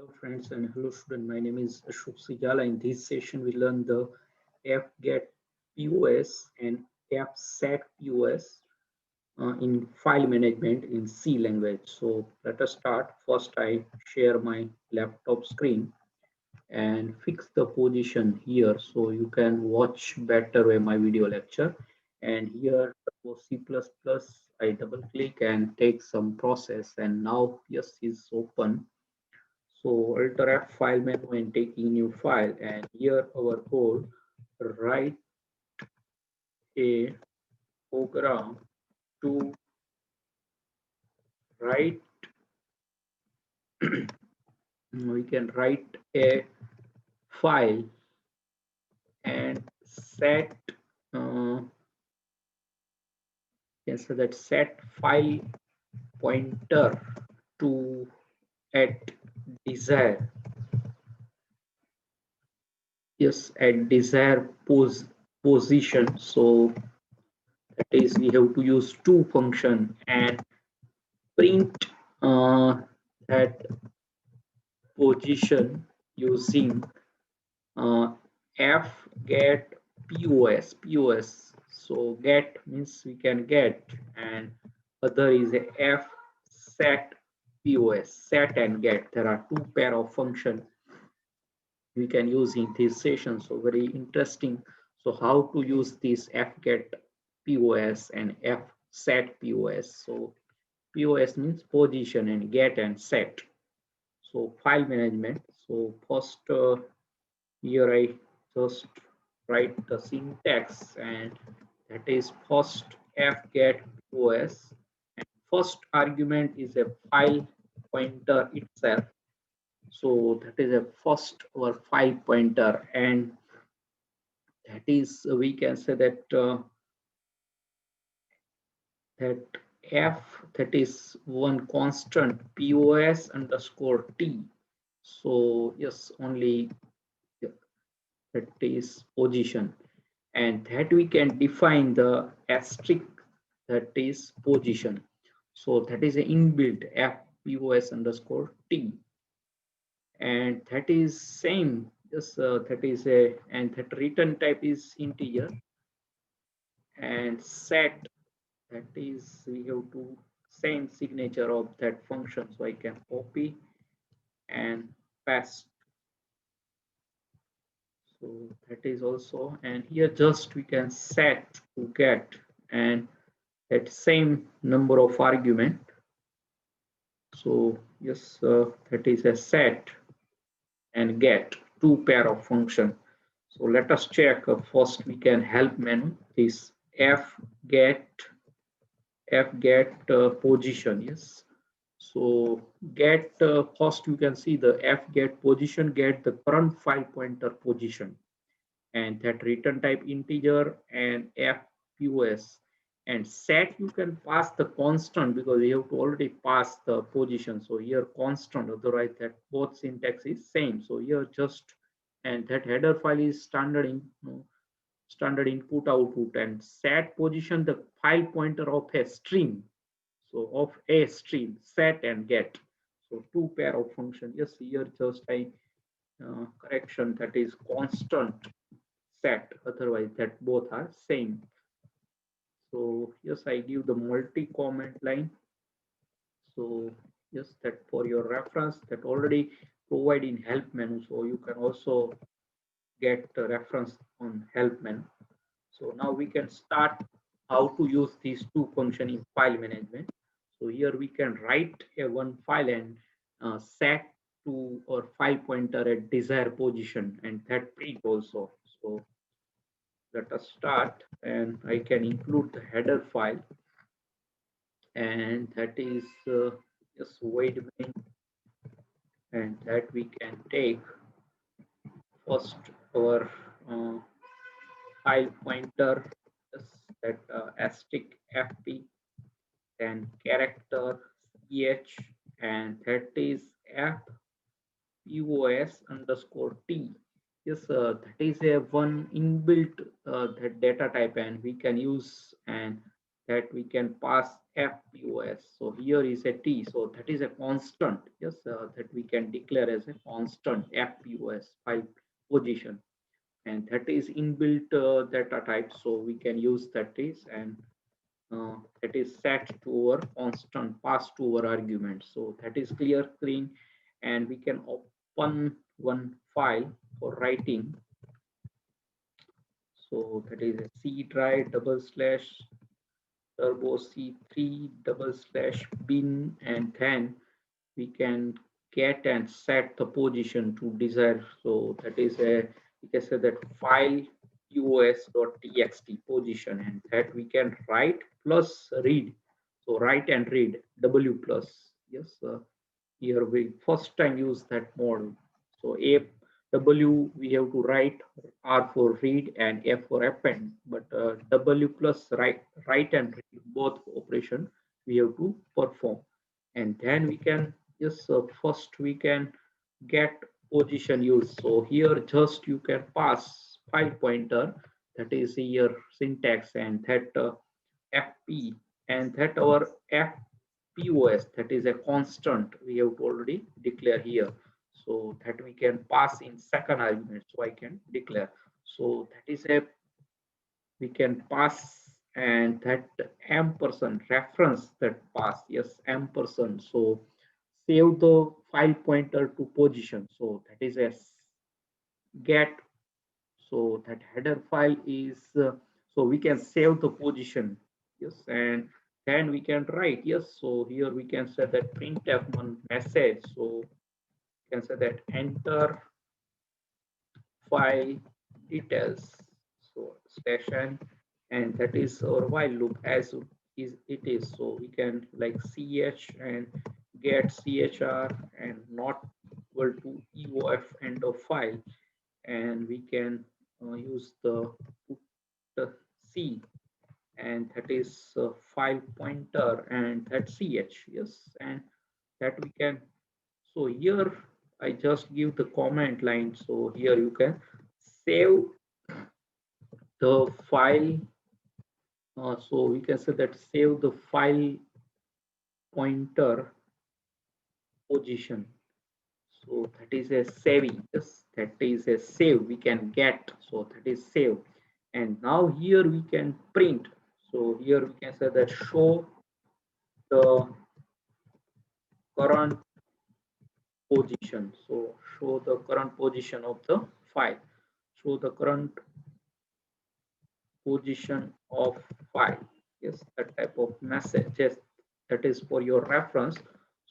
Hello friends and hello student. My name is Ashok Sijala. In this session, we learn the fgetpos and fsetpos in file management in C language. So let us start. First, I share my laptop screen and fix the position here so you can watch better my video lecture. And here for C++, I double click and take some process. And now yes is open. So Alt F file menu and taking new file, and here our code write a program to write we can write a file and set yes so that set file pointer to at desired at desired position. So that is we have to use two function and print that position using fgetpos. So get means we can get, and other is a fsetpos, set and get. There are two pair of function we can use in this session. So very interesting. So how to use this fgetpos and fsetpos. So pos means position and get and set. So file management. So first here I just write the syntax, and that is first fgetpos, and first argument is a file pointer itself. So that is a first or file pointer, and that is we can say that that f, that is one constant pos underscore t. So yes, only that is position, and that we can define the asterisk, that is position. So that is an inbuilt fpos underscore t, and that is same. Yes, that is a, and that return type is integer, and set, that is we have to same signature of that function. So I can copy and paste. So that is also, and here just we can set to get, and that same number of argument. So yes, that is a set and get, two pair of function. So let us check. First we can help menu this fget position. Yes, so get first you can see the fget position, get the current file pointer position, and that return type integer and fpos, and set you can pass the constant because you have to already pass the position. So here constant, otherwise that both syntax is same. So here just, and that header file is standard in standard input output, and set position the file pointer of a string. So of a string, set and get. So two pair of function. Yes, here just I correction, that is constant set, otherwise that both are same. So yes, I give the multi comment line. So yes, that for your reference, that already provide in help menu, so you can also get a reference on help menu. So now we can start how to use these two function in file management. So here we can write a one file and set to or file pointer at desired position, and that print also. So let us start, and I can include the header file, and that is just void main, and that we can take first our uh, file pointer, that asterisk fp, then character ch, and that is fpos underscore t. Yes, that is a one inbuilt that data type, and we can use, and that we can pass fpos. So here is a t, so that is a constant. Yes, that we can declare as a constant fpos file position, and that is inbuilt data type, so we can use that is, and that is set to our constant pass to our argument. So that is clean, and we can open one file for writing. So that is a c drive double slash turbo c3 double slash bin, and then we can get and set the position to desired. So that is a, we can say that file pos.txt position, and that we can write plus read. So write and read w plus. Yes, here we first time use that model. So a w we have to write, r for read, and f for append. But w plus write and read both operation we have to perform, and then we can, yes, first we can get position use. So here just you can pass file pointer, that is here syntax, and that fp, and that our fpos, that is a constant we have to already declare here, so that we can pass in second argument, so I can declare. So that is a, we can pass, and that ampersand reference that pass, yes, ampersand, so save the file pointer to position, so that is a get. So that header file is, so we can save the position, yes, and then we can write, yes. So here we can say that printf one message, so we can say that enter file details, so slash n, and that is our while loop as is it is. So we can like ch and get chr and not equal to eof end of file, and we can use the put the c, and that is file pointer, and that ch, yes, and that we can. So here I just give the comment line, so here you can save the file. So we can say that save the file pointer position. So that is a saving. Yes, that is a save we can get. So that is save. And now here we can print. So here we can say that show the current position. So show the current position of the file. Show the current position of file. Yes, that type of message. Yes, that is for your reference.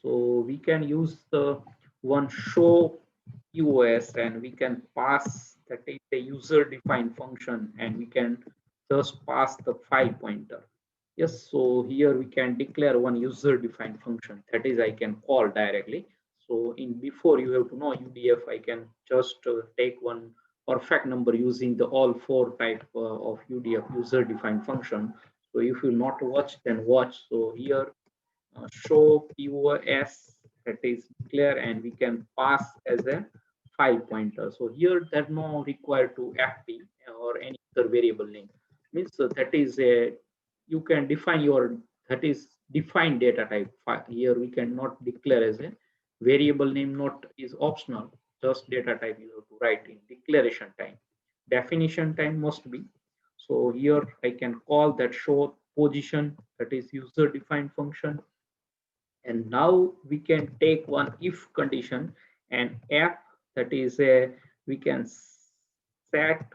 So we can use the one show pos, and we can pass, that is a user defined function, and we can just pass the file pointer. Yes, so here we can declare one user defined function, that is I can call directly. So in before you have to know udf, I can just take one perfect number using the all four type of udf user defined function. So if you not watch, then watch. So here show pos, that is declare, and we can pass as a file pointer. So here that no required to fp or any other variable name, means that is a, you can define your, that is defined data type. Here we cannot declare as a variable name, not is optional, just data type you have to write in declaration time. Definition time must be. So here I can call that show position, that is user defined function. And now we can take one if condition, and f, that is a, we can set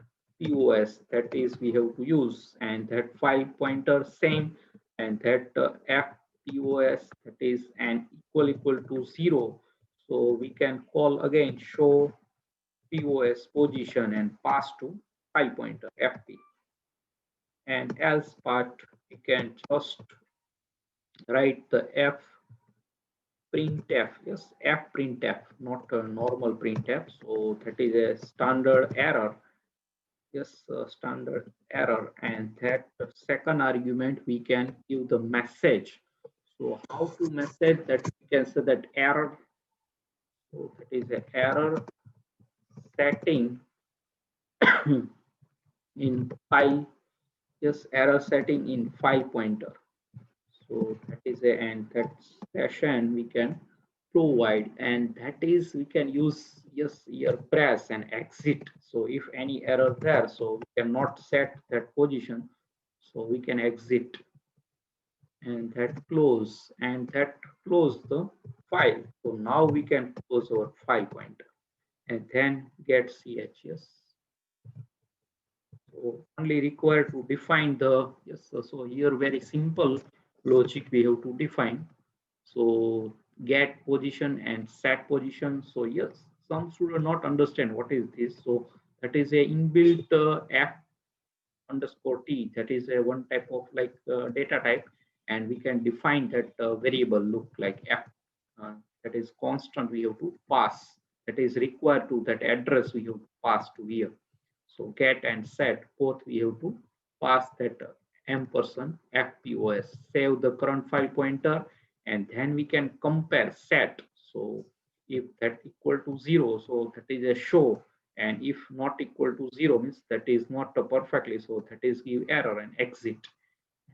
pos, that is we have to use, and that file pointer same, and that fpos, that is an equal to 0. So we can call again show pos position and pass to file pointer fp, and else part we can just write the f printf, yes, f printf, not a normal printf. So that is a standard error, yes, standard error, and that second argument we can give the message. So how to message that, we can say that error. So that is a error setting in file, yes, error setting in file pointer. So that is a, and that session we can provide, and that is we can use yes here press and exit. So if any error there, so we cannot set that position, so we can exit, and that close the file. So now we can close our file pointer and then get chs. So only required to define the yes. So here very simple logic we have to define. So get position and set position. So yes, some students not understand what is this. So that is a inbuilt f underscore t. That is a one type of like data type, and we can define that variable look like f. That is constant we have to pass. That is required to that address we have to pass to here. So get and set both we have to pass that ampersand fpos, save the current file pointer, and then we can compare set. So if that equal to 0, so that is a show, and if not equal to 0 means that is not perfectly, so that is give error and exit.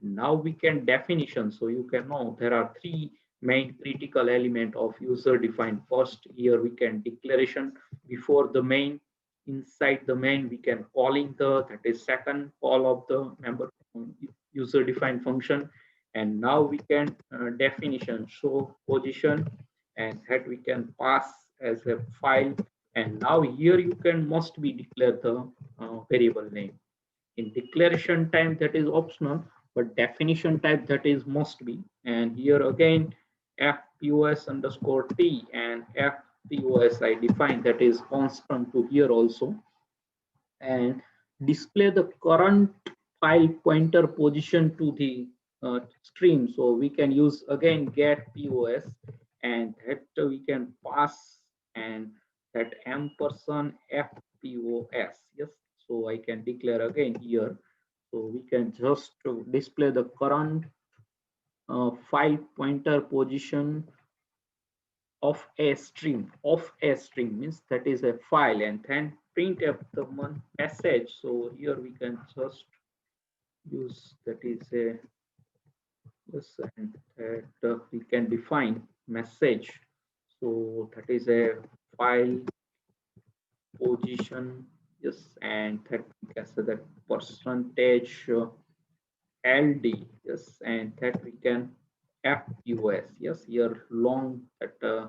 Now we can definition. So you can know there are three main critical element of user defined. First, here we can declaration before the main. Inside the main we can calling the, that is second call of the member user defined function. And now we can definition show position, and that we can pass as a file. And now here you can must be declare the variable name. In declaration type that is optional, but definition type that is must be. And here again fpos underscore t and fpos I define that is constant to here also, and display the current file pointer position to the stream. So we can use again get pos, and that we can pass, and that ampersand fpos. Yes, so I can declare again here. So we can just display the current file pointer position of a string means that is a file, and then print up the message. So here we can just use that is a yes, and that we can define message. So that is a file position, yes, and that we can say that percentage ld, yes, and that we can fpos, yes, here long that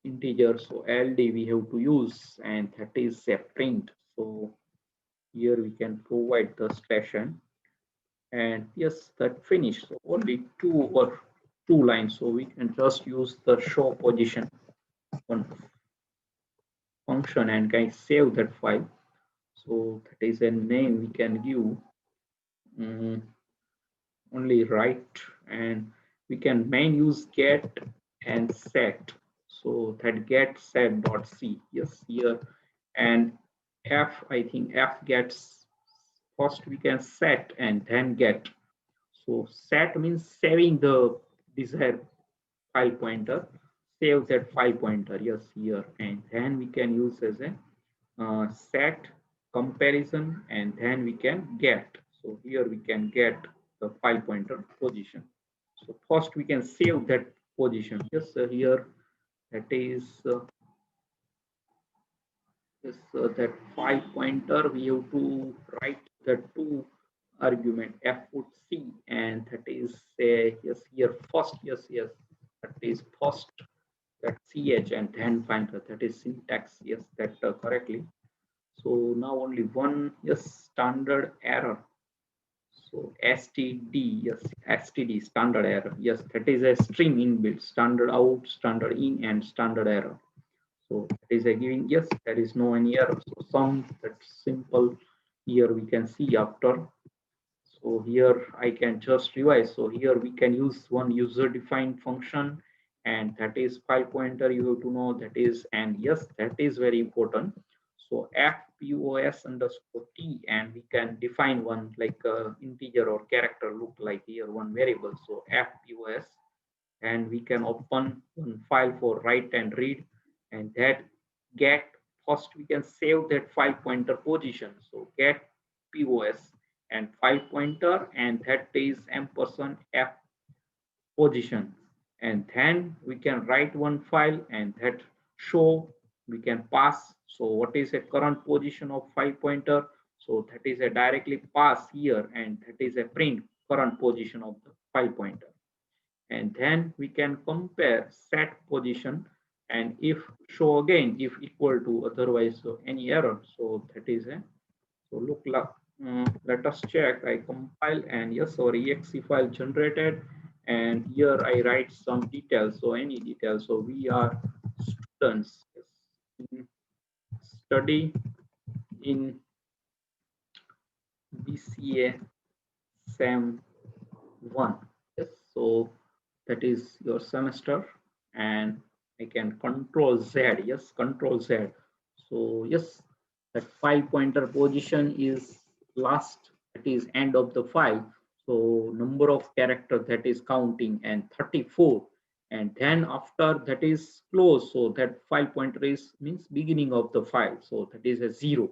integer, so ld we have to use, and that is a print. So here we can provide the station, and yes, that finish. So only two lines, so we can just use the show position one function and can save that file. So that is a name we can give, only write, and we can main use get and set. So that get set dot c, yes, here, and f, I think f gets first we can set and then get. So set means saving the desired file pointer, save that file pointer, yes, here, and then we can use as a set comparison, and then we can get. So here we can get the file pointer position. So first we can save that position. Yes, here that is yes, that file pointer we have to write the two argument f put c, and that is yes, here first, yes, yes, that is first that ch and then pointer, that is syntax, yes, that correctly. So now only one, yes, standard error. So std, yes, std standard error, yes, that is a string inbuilt, standard out, standard in, and standard error. So that is a giving, yes, there is no any error. So some that simple here we can see after. So here I can just revise. So here we can use one user defined function, and that is file pointer you have to know that is, and yes, that is very important. So fpos underscore t, and we can define one like integer or character look like here one variable. So fpos, and we can open one file for write and read, and that get, first we can save that file pointer position. So get pos and file pointer, and that is ampersand f position, and then we can write one file and that show we can pass. So what is a current position of 5 pointer? So that is a directly pass here, and that is a print current position of the 5 pointer. And then we can compare set position, and if show again if equal to, otherwise so any error. So that is a, so look, let us check. I compile and yes, our exe file generated, and here I write some details. So any details. So we are students, yes, study in BCA SEM 1. Yes, so that is your semester, and I can control Z. Yes, control Z. So yes, that 5 pointer position is last, that is end of the file. So number of characters that is counting and 34, and then after that is close. So that 5 pointer is means beginning of the file. So that is a 0.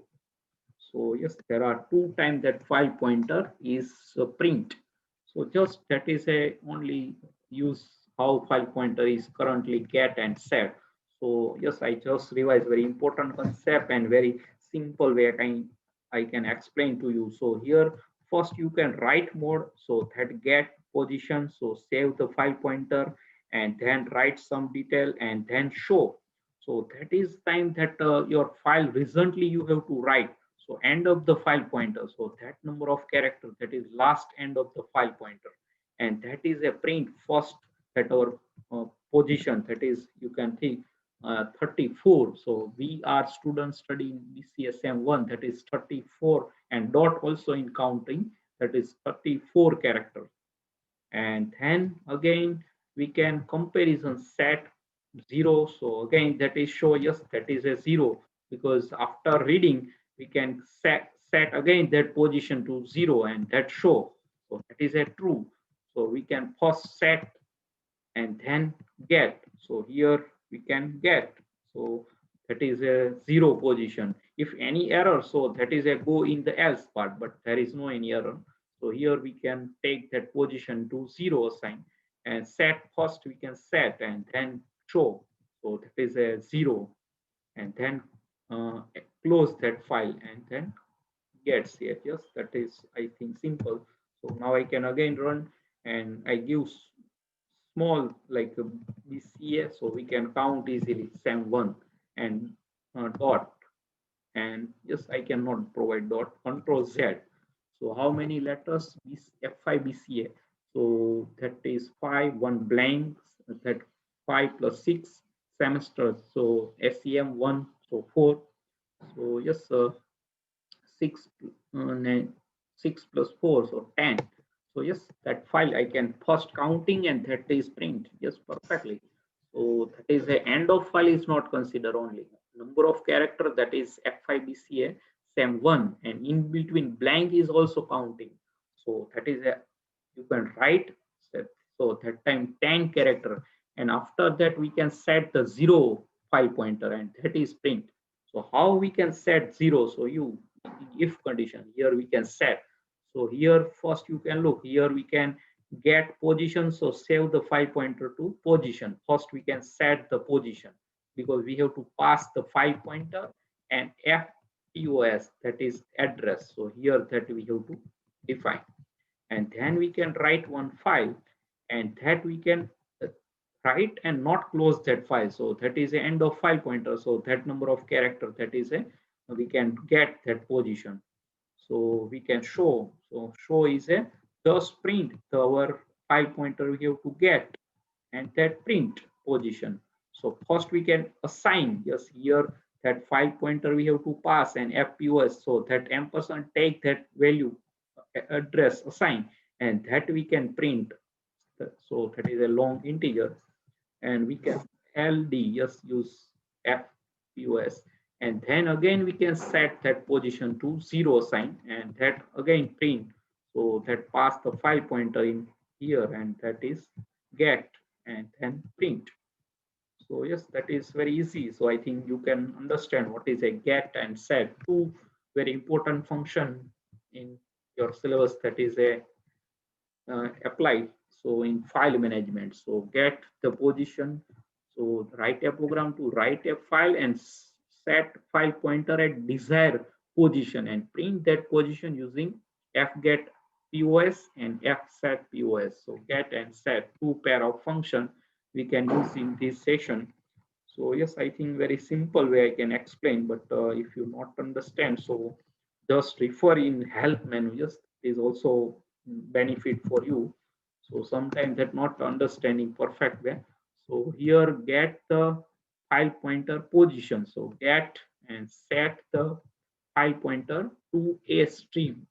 So yes, there are 2 times that 5 pointer is print. So just that is a only use how 5 pointer is currently get and set. So yes, I just revise very important concept and very simple way I can explain to you. So here first you can write mode, so that get position, so save the 5 pointer and then write some detail and then show. So that is time that your file recently you have to write. So end of the file pointer. So that number of characters, that is last end of the file pointer. And that is a print first that our position, that is you can think 34. So we are students studying BCSM1, that is 34, and dot also in counting, that is 34 characters. And then again we can comparison set 0. So again that is show, yes, that is a 0, because after reading we can set again that position to 0 and that show. So that is a true. So we can first set and then get. So here we can get. So that is a 0 position. If any error, so that is a go in the else part, but there is no any error. So here we can take that position to 0 assign, and set first we can set and then show. So that is a 0, and then close that file and then gets here. Yes, that is I think simple. So now I can again run and I give small like BCA, so we can count easily SAM1 and dot. And yes, I cannot provide dot, control Z. So how many letters? F5 BCA. So that is 5, 1 blank, that 5 plus 6 semesters. So SEM 1, so 4. So yes, 6, 6 plus 4, so 10. So yes, that file I can first counting and that is print. Yes, perfectly. So that is the end of file is not considered only. Number of character, that is F5BCA SAM1, and in between blank is also counting. So that is a, you can write, so that time 10 character, and after that we can set the 0 5 pointer and that is print. So how we can set 0? So you, if condition, here we can set. So here first you can look, here we can get position. So save the 5 pointer to position. First we can set the position, because we have to pass the 5 pointer and fpos, that is address. So here that we have to define, and then we can write one file, and that we can write and not close that file. So that is the end of 5 pointer. So that number of character, that is a, we can get that position. So we can show. So show is a just print our 5 pointer we have to get and that print position. So first we can assign, yes, here that 5 pointer we have to pass and fpos. So that ampersand take that value address assign, and that we can print. So that is a long integer, and we can ld, yes, use fpos, and then again we can set that position to 0 sign and that again print. So that pass the 5 pointer in here and that is get and then print. So yes, that is very easy. So I think you can understand what is a get and set, two very important function in your syllabus that is a applied. So in file management, so get the position. So write a program to write a file and set file pointer at desired position and print that position using fgetpos and fsetpos. So get and set, two pair of function we can use in this session. So yes, I think very simple way I can explain, but if you not understand, so just refer in help menu. Yes, is also benefit for you. So sometimes that not understanding perfect way. So here get the file pointer position. So get and set the file pointer to a stream.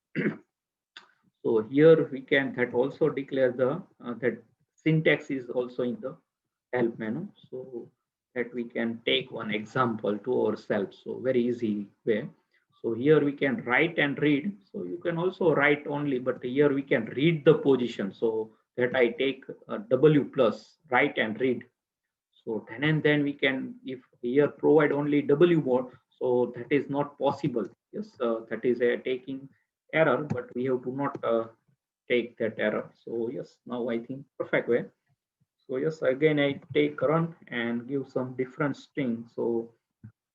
So here we can that also declare the that syntax is also in the help menu, so that we can take one example to ourselves. So very easy way. So here we can write and read. So you can also write only, but here we can read the position. So that I take W plus write and read. So then and then we can, if here provide only W mode, so that is not possible. Yes, that is a taking error, but we have to not take that error. So yes, now I think perfect way. So yes, again I take run and give some different string. So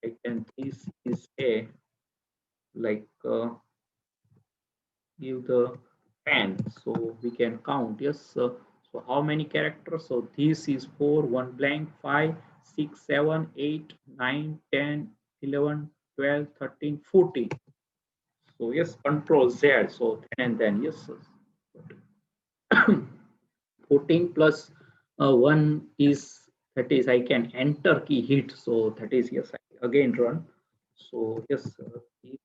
I can, this is a like give the pen, so we can count. Yes, so how many characters? So this is 4, 1 blank, 5, 6, 7, 8, 9, 10, 11, 12, 13, 14. So yes, control Z. So and then yes, 14 plus 1 is, that is I can enter key hit. So that is yes, I again run. So yes, this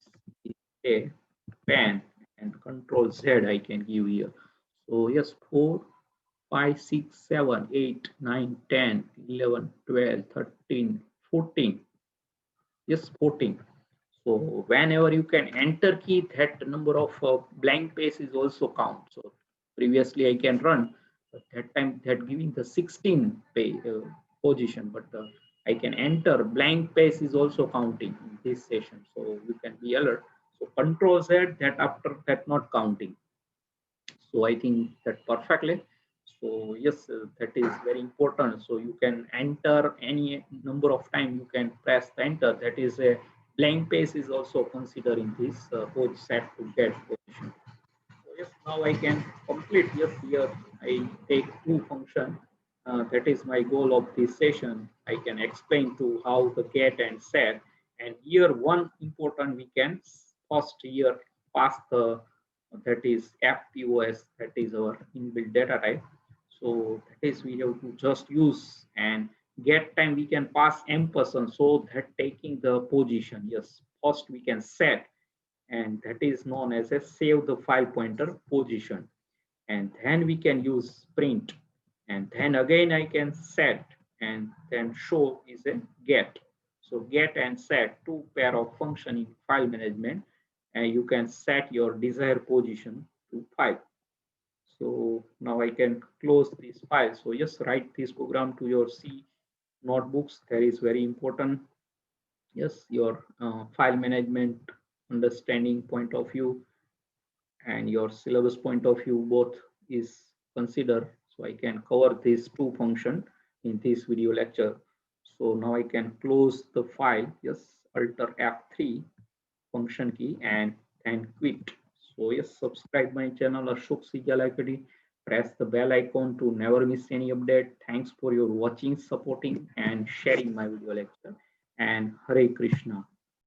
is a pen and control Z I can give here. So yes, 4, 5, 6, 7, 8, 9, 10, 11, 12, 13, 14. Yes, 14. So whenever you can enter key, that number of blank space is also count. So previously I can run, but that time that giving the 16 position, but I can enter blank space is also counting in this session. So you can be alert. So control Z, that after that not counting. So I think that perfectly. So yes, that is very important. So you can enter any number of time, you can press the enter. That is a blank page is also considering this page set to get position. So yes, now I can complete. Yes, here I take two function. That is my goal of this session. I can explain to how the get and set. And here one important we can first here pass the, that is fpos, that is our inbuilt data type. So that is we have to just use, and get time we can pass ampersand, so that taking the position. Yes, first we can set, and that is known as a save the file pointer position, and then we can use print, and then again I can set, and then show is a get. So get and set, two pair of function in file management, and you can set your desired position to file. So now I can close this file. So just write this program to your C notebooks. That is very important. Yes, your file management understanding point of view and your syllabus point of view both is considered. So I can cover these two function in this video lecture. So now I can close the file. Yes, Alt F3 function key and quit. So yes, subscribe my channel Ashok Sijalakadi. Press the bell icon to never miss any update. Thanks for your watching, supporting, and sharing my video lecture. And Hare Krishna.